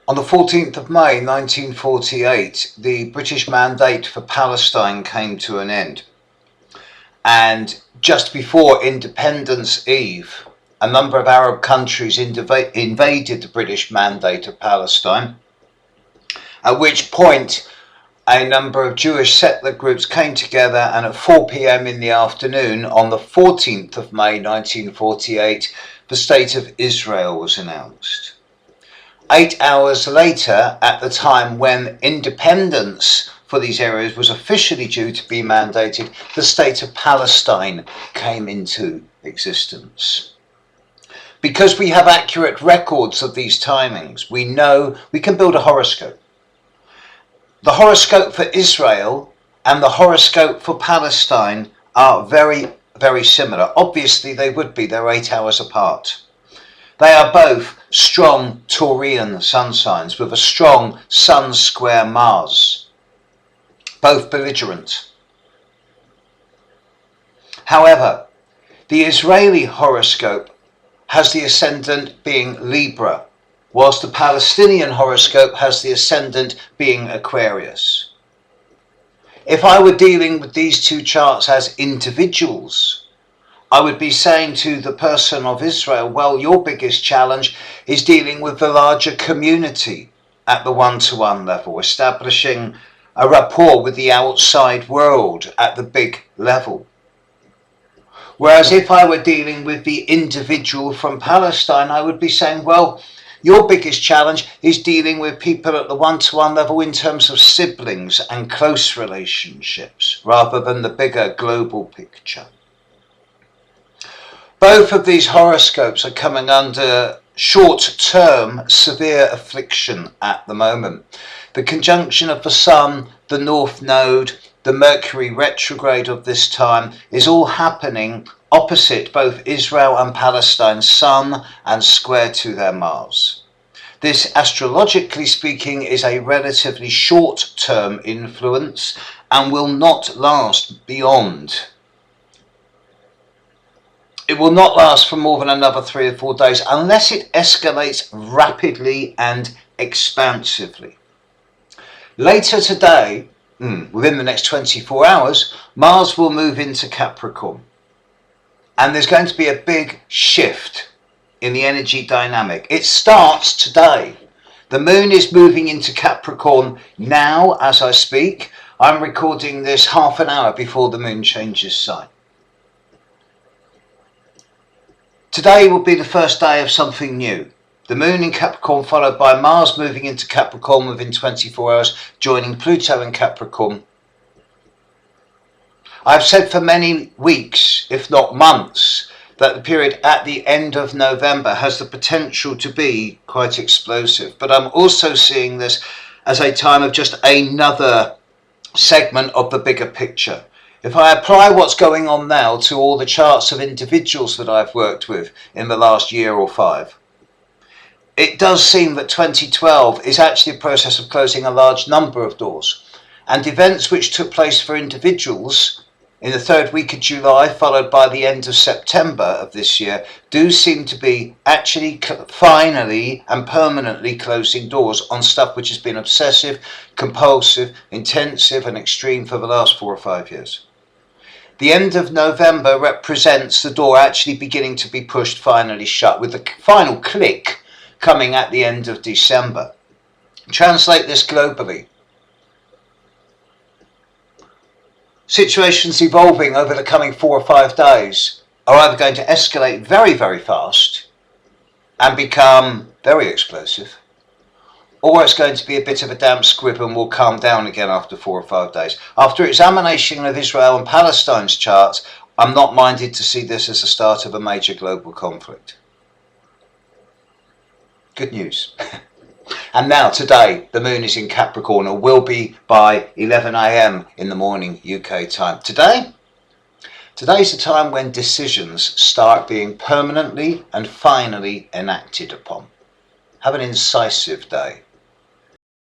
On the 14th of May 1948, the British mandate for Palestine came to an end. And just before Independence Eve, a number of Arab countries invaded the British mandate of Palestine, at which point a number of Jewish settler groups came together, and at 4 p.m. in the afternoon on the 14th of May 1948, the State of Israel was announced. 8 hours later, at the time when independence for these areas was officially due to be mandated, the State of Palestine came into existence. Because we have accurate records of these timings, we know we can build a horoscope. The horoscope for Israel and the horoscope for Palestine are very, very similar. Obviously they would be, they're 8 hours apart. They are both strong Taurian sun signs with a strong Sun square Mars, both belligerent. However, the Israeli horoscope has the ascendant being Libra, whilst the Palestinian horoscope has the ascendant being Aquarius. If I were dealing with these two charts as individuals, I would be saying to the person of Israel, well, your biggest challenge is dealing with the larger community at the one-to-one level, establishing a rapport with the outside world at the big level. Whereas if I were dealing with the individual from Palestine, I would be saying, well, your biggest challenge is dealing with people at the one-to-one level in terms of siblings and close relationships, rather than the bigger global picture. Both of these horoscopes are coming under short-term severe affliction at the moment. The conjunction of the Sun, the North Node, the Mercury retrograde of this time is all happening opposite both Israel and Palestine's Sun and square to their Mars. This, astrologically speaking, is a relatively short-term influence and will not last beyond. It will not last for more than another 3 or 4 days unless it escalates rapidly and expansively. Later today, within the next 24 hours, Mars will move into Capricorn. And there's going to be a big shift in the energy dynamic. It starts today. The moon is moving into Capricorn now as I speak. I'm recording this half an hour before the moon changes sign. Today will be the first day of something new. The moon in Capricorn, followed by Mars moving into Capricorn within 24 hours, joining Pluto in Capricorn. I've said for many weeks, if not months, that the period at the end of November has the potential to be quite explosive. But I'm also seeing this as a time of just another segment of the bigger picture. If I apply what's going on now to all the charts of individuals that I've worked with in the last year or 5, it does seem that 2012 is actually a process of closing a large number of doors. And events which took place for individuals in the 3rd week of July, followed by the end of September of this year, do seem to be actually finally and permanently closing doors on stuff which has been obsessive, compulsive, intensive and extreme for the last 4 or 5 years. The end of November represents the door actually beginning to be pushed finally shut, with the final click coming at the end of December. Translate this globally. Situations evolving over the coming 4 or 5 days are either going to escalate very, very fast and become very explosive, or it's going to be a bit of a damp squib and will calm down again after 4 or 5 days. After examination of Israel and Palestine's charts, I'm not minded to see this as the start of a major global conflict. Good news. And now, today, the moon is in Capricorn, or will be by 11 AM in the morning UK time. Today's the time when decisions start being permanently and finally enacted upon. Have an incisive day.